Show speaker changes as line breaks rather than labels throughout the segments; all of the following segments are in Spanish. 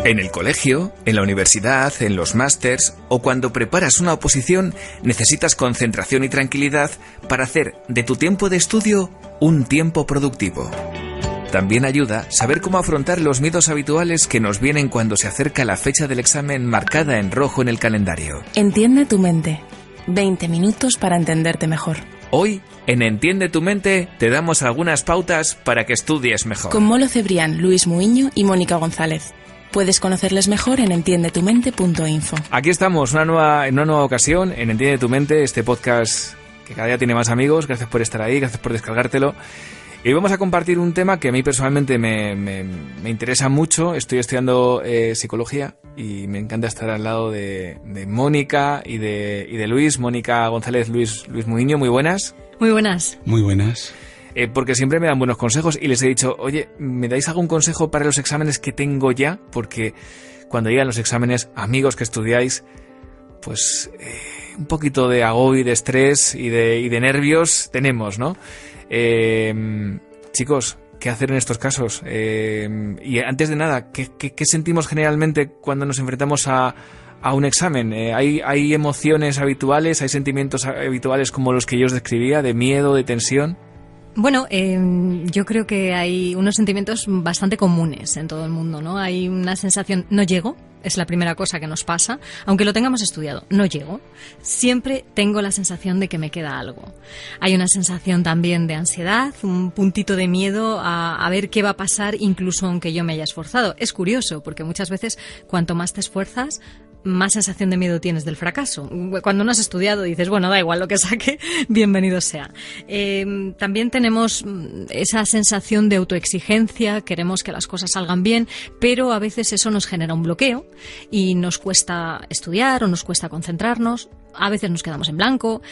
En el colegio, en la universidad, en los másters o cuando preparas una oposición, necesitas concentración y tranquilidad para hacer de tu tiempo de estudio un tiempo productivo. También ayuda saber cómo afrontar los miedos habituales que nos vienen cuando se acerca la fecha del examen marcada en rojo en el calendario.
Entiende tu mente. 20 minutos para entenderte mejor.
Hoy, en Entiende tu mente, te damos algunas pautas para que estudies mejor.
Con Molo Cebrián, Luis Muiño y Mónica González. Puedes conocerles mejor en entiendetumente.info.
Aquí estamos, en una nueva ocasión, en Entiende tu mente, este podcast que cada día tiene más amigos. Gracias por estar ahí, gracias por descargártelo. Y hoy vamos a compartir un tema que a mí personalmente me interesa mucho. Estoy estudiando psicología y me encanta estar al lado de Mónica y de Luis. Mónica González, Luis Muiño, muy buenas.
Muy buenas.
Muy buenas.
Porque siempre me dan buenos consejos y les he dicho, oye, ¿me dais algún consejo para los exámenes que tengo ya? Porque cuando llegan los exámenes, amigos que estudiáis, pues un poquito de agobio y de estrés y de nervios tenemos, ¿no? Chicos, ¿qué hacer en estos casos? Y antes de nada, ¿qué sentimos generalmente cuando nos enfrentamos a un examen? ¿Hay emociones habituales, hay sentimientos habituales como los que yo os describía, de miedo, de tensión?
Bueno, yo creo que hay unos sentimientos bastante comunes en todo el mundo, ¿no? Hay una sensación, no llego, es la primera cosa que nos pasa, aunque lo tengamos estudiado, no llego. Siempre tengo la sensación de que me queda algo. Hay una sensación también de ansiedad, un puntito de miedo a ver qué va a pasar, incluso aunque yo me haya esforzado. Es curioso, porque muchas veces cuanto más te esfuerzas, más sensación de miedo tienes del fracaso. Cuando no has estudiado dices, bueno, da igual lo que saque, bienvenido sea. También tenemos esa sensación de autoexigencia, queremos que las cosas salgan bien, pero a veces eso nos genera un bloqueo y nos cuesta estudiar o nos cuesta concentrarnos. A veces nos quedamos en blanco,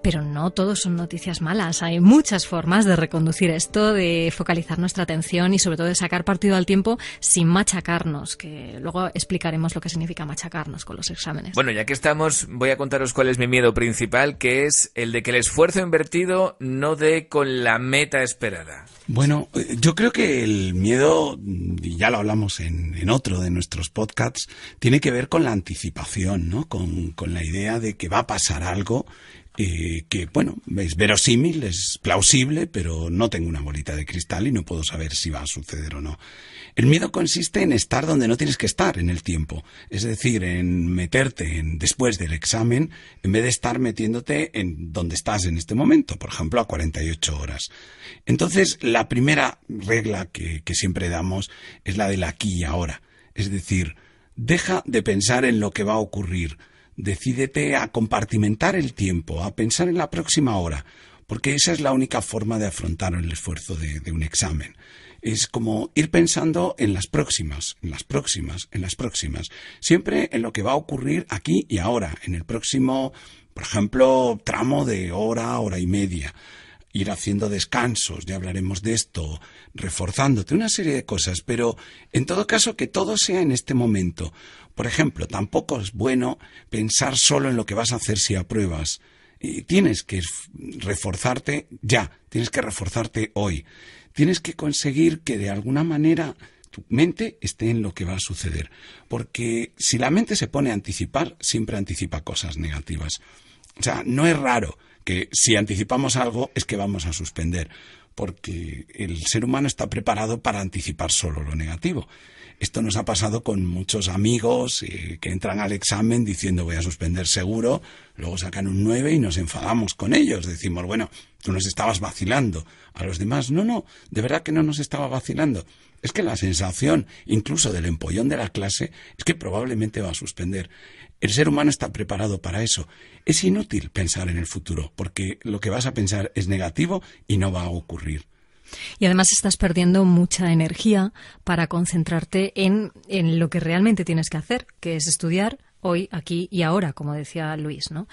pero no todo son noticias malas. Hay muchas formas de reconducir esto, de focalizar nuestra atención y sobre todo de sacar partido al tiempo sin machacarnos, que luego explicaremos lo que significa machacarnos con los exámenes.
Bueno, ya que estamos, voy a contaros cuál es mi miedo principal, que es el de que el esfuerzo invertido no dé con la meta esperada.
Bueno, yo creo que el miedo, y ya lo hablamos en otro de nuestros podcasts, tiene que ver con la anticipación, ¿no? Con la idea de que va a pasar algo que, bueno, es verosímil, es plausible, pero no tengo una bolita de cristal y no puedo saber si va a suceder o no. El miedo consiste en estar donde no tienes que estar en el tiempo, es decir, en meterte después del examen, en vez de estar metiéndote en donde estás en este momento, por ejemplo, a 48 horas. Entonces, la primera regla que siempre damos es la del aquí y ahora, es decir, deja de pensar en lo que va a ocurrir, decídete a compartimentar el tiempo, a pensar en la próxima hora, porque esa es la única forma de afrontar el esfuerzo de un examen. Es como ir pensando en las próximas, siempre en lo que va a ocurrir aquí y ahora, en el próximo, por ejemplo, tramo de hora y media. Ir haciendo descansos, ya hablaremos de esto, reforzándote, una serie de cosas, pero en todo caso que todo sea en este momento. Por ejemplo, tampoco es bueno pensar solo en lo que vas a hacer si apruebas. Tienes que reforzarte ya, tienes que reforzarte hoy. Tienes que conseguir que de alguna manera tu mente esté en lo que va a suceder. Porque si la mente se pone a anticipar, siempre anticipa cosas negativas. O sea, no es raro que si anticipamos algo es que vamos a suspender, porque el ser humano está preparado para anticipar solo lo negativo. Esto nos ha pasado con muchos amigos que entran al examen diciendo voy a suspender seguro, luego sacan un 9 y nos enfadamos con ellos. Decimos, bueno, tú nos estabas vacilando. A los demás, no, de verdad que no nos estaba vacilando. Es que la sensación, incluso del empollón de la clase, es que probablemente va a suspender. El ser humano está preparado para eso. Es inútil pensar en el futuro, porque lo que vas a pensar es negativo y no va a ocurrir.
Y además estás perdiendo mucha energía para concentrarte en lo que realmente tienes que hacer, que es estudiar hoy, aquí y ahora, como decía Luis, ¿no?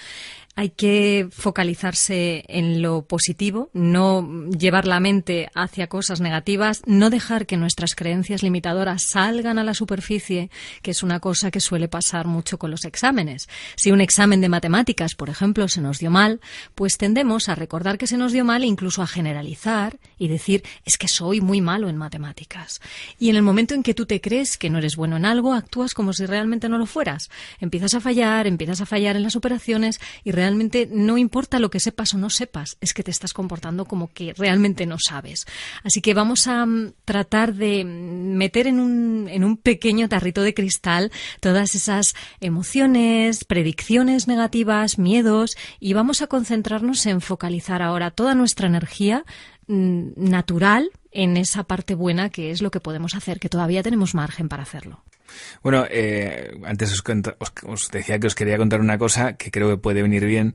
Hay que focalizarse en lo positivo, no llevar la mente hacia cosas negativas, no dejar que nuestras creencias limitadoras salgan a la superficie, que es una cosa que suele pasar mucho con los exámenes. Si un examen de matemáticas, por ejemplo, se nos dio mal, pues tendemos a recordar que se nos dio mal e incluso a generalizar y decir, es que soy muy malo en matemáticas. Y en el momento en que tú te crees que no eres bueno en algo, actúas como si realmente no lo fueras. Empiezas a fallar en las operaciones y realmente no importa lo que sepas o no sepas, es que te estás comportando como que realmente no sabes. Así que vamos a tratar de meter en un pequeño tarrito de cristal todas esas emociones, predicciones negativas, miedos, y vamos a concentrarnos en focalizar ahora toda nuestra energía natural en esa parte buena, que es lo que podemos hacer, que todavía tenemos margen para hacerlo.
Bueno, antes os decía que os quería contar una cosa que creo que puede venir bien,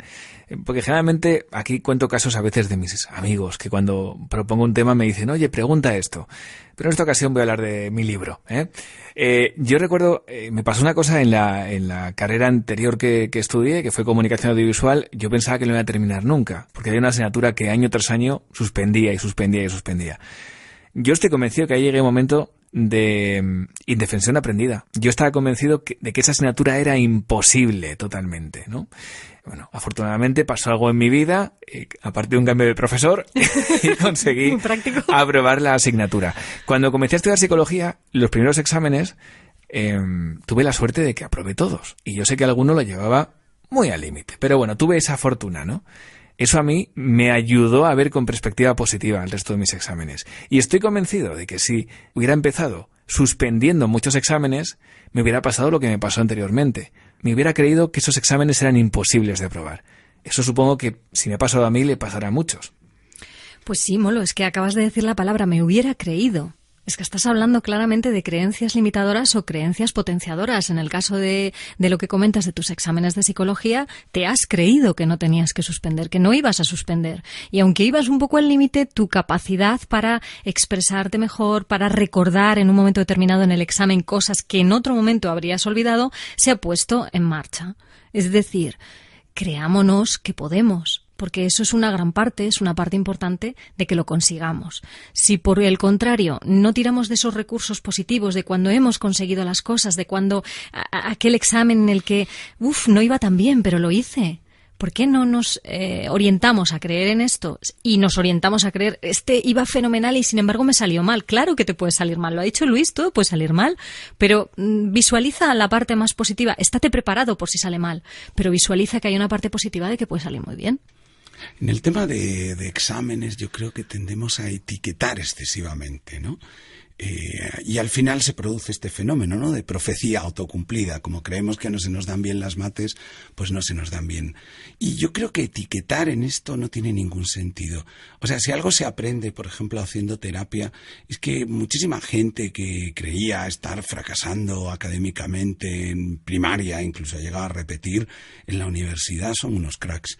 porque generalmente aquí cuento casos a veces de mis amigos que cuando propongo un tema me dicen, oye, pregunta esto, pero en esta ocasión voy a hablar de mi libro. Yo recuerdo, me pasó una cosa en la carrera anterior que estudié, que fue comunicación audiovisual. Yo pensaba que no iba a terminar nunca, porque había una asignatura que año tras año suspendía. Yo estoy convencido que ahí llegué a un momento de indefensión aprendida. Yo estaba convencido de que esa asignatura era imposible totalmente, ¿no? Bueno, afortunadamente pasó algo en mi vida, aparte de un cambio de profesor, y conseguí aprobar la asignatura. Cuando comencé a estudiar psicología, los primeros exámenes, tuve la suerte de que aprobé todos. Y yo sé que alguno lo llevaba muy al límite. Pero bueno, tuve esa fortuna, ¿no? Eso a mí me ayudó a ver con perspectiva positiva el resto de mis exámenes. Y estoy convencido de que si hubiera empezado suspendiendo muchos exámenes, me hubiera pasado lo que me pasó anteriormente. Me hubiera creído que esos exámenes eran imposibles de aprobar. Eso supongo que si me ha pasado a mí, le pasará a muchos.
Pues sí, Molo, es que acabas de decir la palabra me hubiera creído. Es que estás hablando claramente de creencias limitadoras o creencias potenciadoras. En el caso de lo que comentas de tus exámenes de psicología, te has creído que no tenías que suspender, que no ibas a suspender. Y aunque ibas un poco al límite, tu capacidad para expresarte mejor, para recordar en un momento determinado en el examen cosas que en otro momento habrías olvidado, se ha puesto en marcha. Es decir, creámonos que podemos. Porque eso es una gran parte, es una parte importante de que lo consigamos. Si por el contrario no tiramos de esos recursos positivos, de cuando hemos conseguido las cosas, de cuando aquel examen en el que, no iba tan bien, pero lo hice. ¿Por qué no nos orientamos a creer en esto y nos orientamos a creer, iba fenomenal y sin embargo me salió mal? Claro que te puede salir mal, lo ha dicho Luis, todo puede salir mal, pero visualiza la parte más positiva, estate preparado por si sale mal, pero visualiza que hay una parte positiva de que puede salir muy bien.
En el tema de exámenes yo creo que tendemos a etiquetar excesivamente, ¿no? Y al final se produce este fenómeno, ¿no?, de profecía autocumplida. Como creemos que no se nos dan bien las mates, pues no se nos dan bien. Y yo creo que etiquetar en esto no tiene ningún sentido. O sea, si algo se aprende, por ejemplo, haciendo terapia, es que muchísima gente que creía estar fracasando académicamente en primaria, incluso ha llegado a repetir en la universidad, son unos cracks.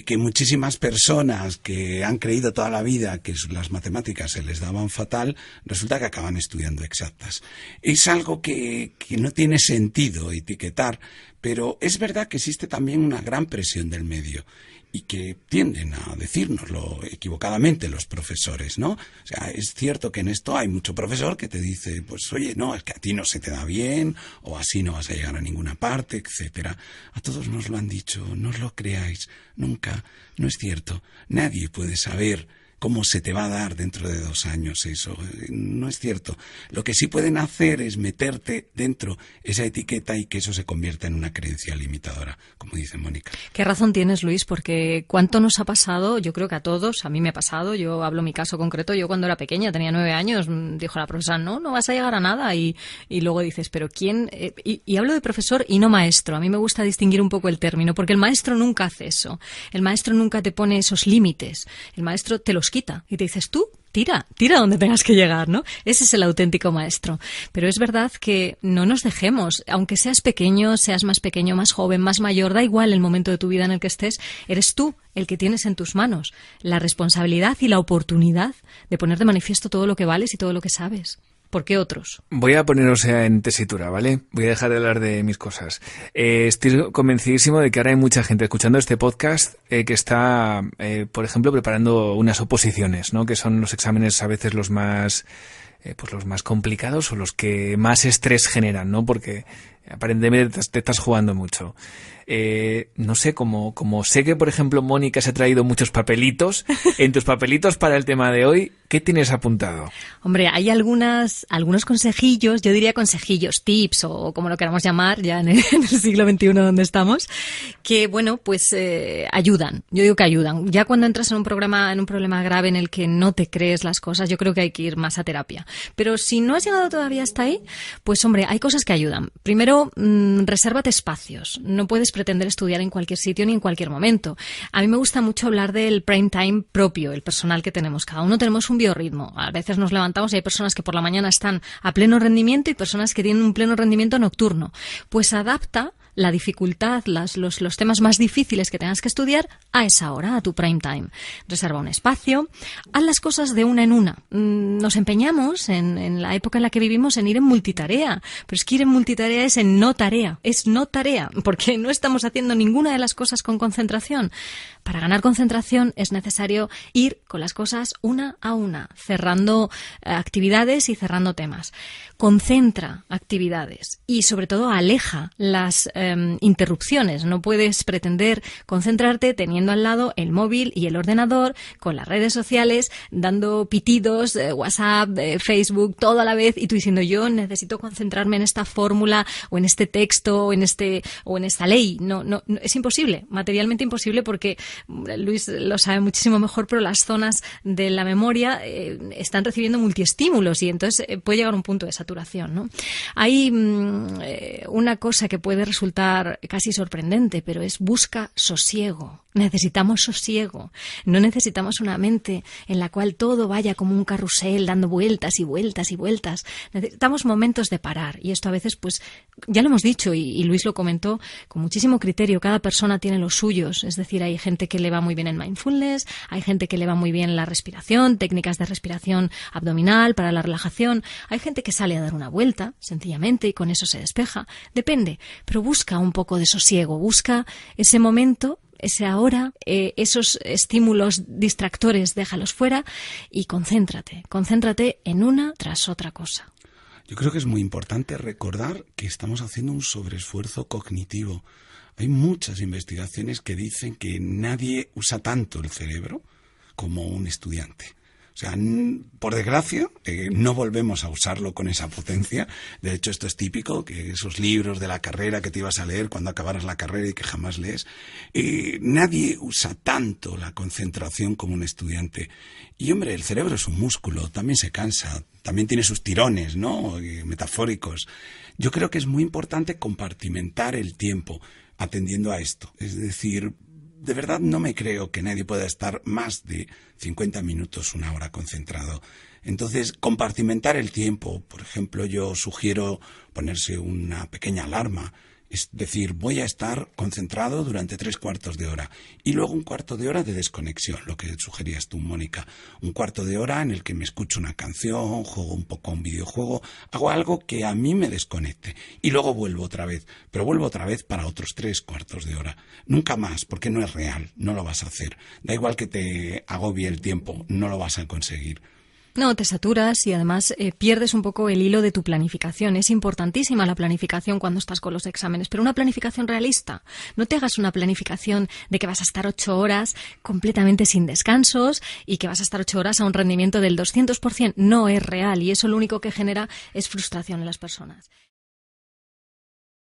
Que muchísimas personas que han creído toda la vida que las matemáticas se les daban fatal, resulta que acaban estudiando exactas. Es algo que no tiene sentido etiquetar, pero es verdad que existe también una gran presión del medio y que tienden a decírnoslo equivocadamente los profesores, ¿no? O sea, es cierto que en esto hay mucho profesor que te dice, pues oye, no, es que a ti no se te da bien, o así no vas a llegar a ninguna parte, etcétera. A todos nos lo han dicho, no os lo creáis, nunca, no es cierto. Nadie puede saber cómo se te va a dar dentro de 2 años eso. No es cierto. Lo que sí pueden hacer es meterte dentro esa etiqueta y que eso se convierta en una creencia limitadora, como dice Mónica.
Qué razón tienes, Luis, porque cuánto nos ha pasado, yo creo que a todos, a mí me ha pasado, yo hablo mi caso concreto, yo cuando era pequeña, tenía 9 años, dijo la profesora, no vas a llegar a nada, y luego dices, pero ¿quién? Y hablo de profesor y no maestro, a mí me gusta distinguir un poco el término, porque el maestro nunca hace eso, el maestro nunca te pone esos límites, el maestro te los quita y te dices, tú tira donde tengas que llegar, ¿no? Ese es el auténtico maestro. Pero es verdad que no nos dejemos, aunque seas pequeño, seas más pequeño, más joven, más mayor, da igual el momento de tu vida en el que estés, eres tú el que tienes en tus manos la responsabilidad y la oportunidad de poner de manifiesto todo lo que vales y todo lo que sabes. ¿Por qué otros?
Voy a poneros en tesitura, ¿vale? Voy a dejar de hablar de mis cosas. Estoy convencidísimo de que ahora hay mucha gente escuchando este podcast que está, por ejemplo, preparando unas oposiciones, ¿no? Que son los exámenes a veces los más complicados o los que más estrés generan, ¿no? Porque aparentemente te estás jugando mucho. No sé, como sé que, por ejemplo, Mónica se ha traído muchos papelitos, en tus papelitos para el tema de hoy, ¿qué tienes apuntado?
Hombre, hay algunos consejillos, yo diría consejillos, tips o como lo queramos llamar ya en el siglo XXI donde estamos, que bueno, pues ayudan. Yo digo que ayudan. Ya cuando entras en un problema grave en el que no te crees las cosas, yo creo que hay que ir más a terapia. Pero si no has llegado todavía hasta ahí, pues hombre, hay cosas que ayudan. Primero, resérvate espacios. No puedes pretender estudiar en cualquier sitio ni en cualquier momento. A mí me gusta mucho hablar del prime time propio, el personal que tenemos. Cada uno tenemos un biorritmo. A veces nos levantamos y hay personas que por la mañana están a pleno rendimiento y personas que tienen un pleno rendimiento nocturno. Pues adapta la dificultad, los temas más difíciles que tengas que estudiar a esa hora, a tu prime time. Reserva un espacio, haz las cosas de una en una. Nos empeñamos en la época en la que vivimos en ir en multitarea, pero es que ir en multitarea es no tarea, porque no estamos haciendo ninguna de las cosas con concentración. Para ganar concentración es necesario ir con las cosas una a una, cerrando actividades y cerrando temas. Concentra actividades y sobre todo aleja las interrupciones. No puedes pretender concentrarte teniendo al lado el móvil y el ordenador con las redes sociales, dando pitidos, WhatsApp, Facebook, todo a la vez y tú diciendo yo necesito concentrarme en esta fórmula o en este texto o en esta ley. No, es imposible, materialmente imposible porque Luis lo sabe muchísimo mejor, pero las zonas de la memoria están recibiendo multiestímulos y entonces puede llegar a un punto de saturación, ¿no? Hay una cosa que puede resultar casi sorprendente, pero es busca sosiego. Necesitamos sosiego. No necesitamos una mente en la cual todo vaya como un carrusel dando vueltas y vueltas y vueltas. Necesitamos momentos de parar y esto a veces pues ya lo hemos dicho y Luis lo comentó con muchísimo criterio. Cada persona tiene los suyos, es decir, hay gente que le va muy bien el mindfulness, hay gente que le va muy bien la respiración, técnicas de respiración abdominal para la relajación, hay gente que sale a dar una vuelta sencillamente y con eso se despeja. Depende, pero busca un poco de sosiego, busca ese momento, ese ahora, esos estímulos distractores, déjalos fuera y concéntrate en una tras otra cosa.
Yo creo que es muy importante recordar que estamos haciendo un sobreesfuerzo cognitivo. Hay muchas investigaciones que dicen que nadie usa tanto el cerebro como un estudiante. O sea, por desgracia, no volvemos a usarlo con esa potencia. De hecho, esto es típico, que esos libros de la carrera que te ibas a leer cuando acabaras la carrera y que jamás lees, nadie usa tanto la concentración como un estudiante. Y, hombre, el cerebro es un músculo, también se cansa, también tiene sus tirones, ¿no?, metafóricos. Yo creo que es muy importante compartimentar el tiempo atendiendo a esto. Es decir, de verdad no me creo que nadie pueda estar más de 50 minutos, una hora concentrado. Entonces, compartimentar el tiempo. Por ejemplo, yo sugiero ponerse una pequeña alarma. Es decir, voy a estar concentrado durante 3/4 de hora y luego 1/4 de hora de desconexión, lo que sugerías tú, Mónica. 1/4 de hora en el que me escucho una canción, juego un poco a un videojuego, hago algo que a mí me desconecte y luego vuelvo otra vez, pero vuelvo otra vez para otros 3/4 de hora. Nunca más, porque no es real, no lo vas a hacer. Da igual que te agobie el tiempo, no lo vas a conseguir.
No, te saturas y además pierdes un poco el hilo de tu planificación. Es importantísima la planificación cuando estás con los exámenes, pero una planificación realista. No te hagas una planificación de que vas a estar 8 horas completamente sin descansos y que vas a estar 8 horas a un rendimiento del 200%. No es real y eso lo único que genera es frustración en las personas.